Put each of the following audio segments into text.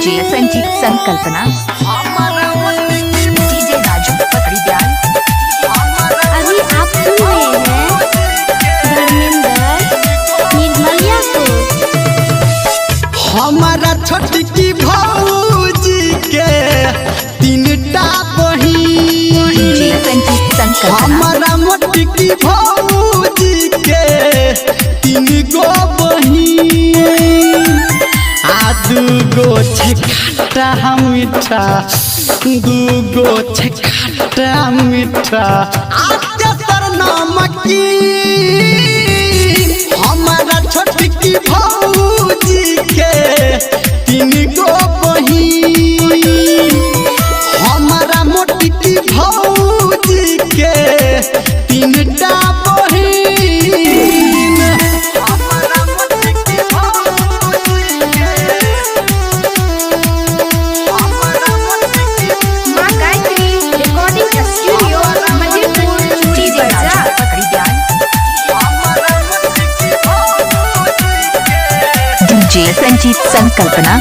DJ Sanjeet संकल्पना DJ Raju Pakdi ध्यान। अभी आप सुन रहे हैं धर्मेंद्र निर्मलिया को। हमारा छोटकी भौजी के तीनटा बहिन, डीजे संजीत संकल्पना हमारा मोटकी भौजी के तीन गो बहिन, आ दूगो छे खट्टा मीठा, दूगो छे खट्टा मीठा, आ तेसर नमकीन। हमारा छोटकी भौजी के तीन गो बहिन, हमारा मोटकी भौजी के तीनटा बहिन, हमारा मोटकी भौजी के, हमारा मोटकी माँ Gayatri recording studio Majidpur DJ Raju Pakdi ध्यान। डीजे संजीत संकल्पना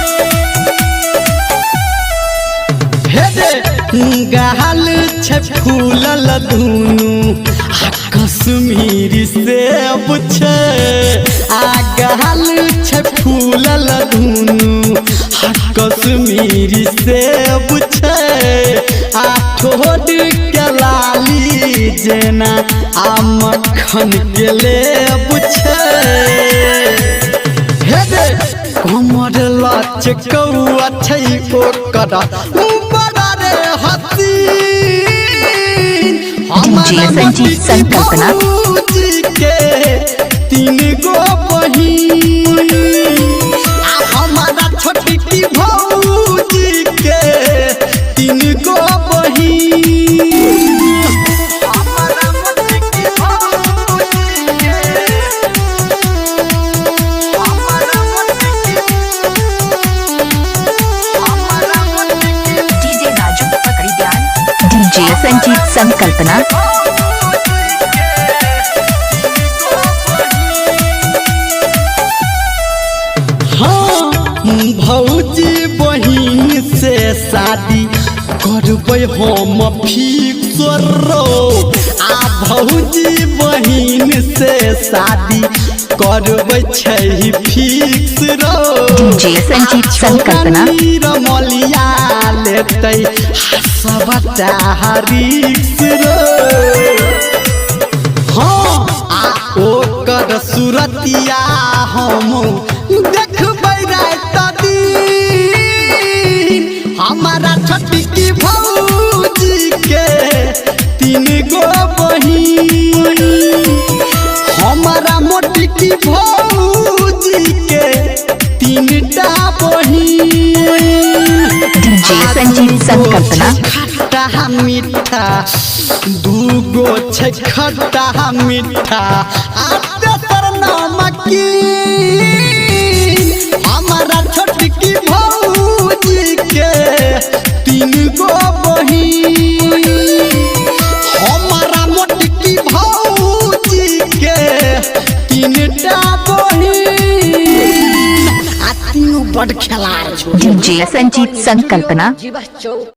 गाल छे फूलल धुनु आ कश्मीरी सेब छे, आ गाल छे फूलल धुनु आ कश्मीरी सेब छे, आ ठोड के लाली जेना आ मक्खन के लेब छे। कमर लच कौआ छै ओकर बड़ा रे हसीन, डीजे संजीत संकल्पना भौजी के तीन गो बहिन, आ हमारा छोटकी भौजी के तीन गो बहिन, हमारा मोटकी भौजी के, डीजे राजू पकड़ी ध्यान। डीजे संजीत संकल्पना हाँ भौजी बहिन से शादी करबै हम फिक्स रो, आ भौजी बहिन से शादी करबै छै फिक्स रो। डीजे संजीत संकल्पना रमलिया लेतै सबटा रिक्स रो, हाँ आ ओकर सुरतिया हम देखबै रात दिन। हमारा छोटकी भौजी के तीन गो बहिन, हमारा मोटकी भौजी के तीनटा बहिन, डीजे संजीत संकल्पना खट्टा मीठा, दूगो छे खट्टा मीठा, आ तेसर नमकीन। हमारा छोटकी भौजी के तीन गो बहिन, हमारा मोटकी भौजी के तीनटा बहिन, आ तीनों बड़ खेलाड़ छो। डीजे संजीत संकल्पना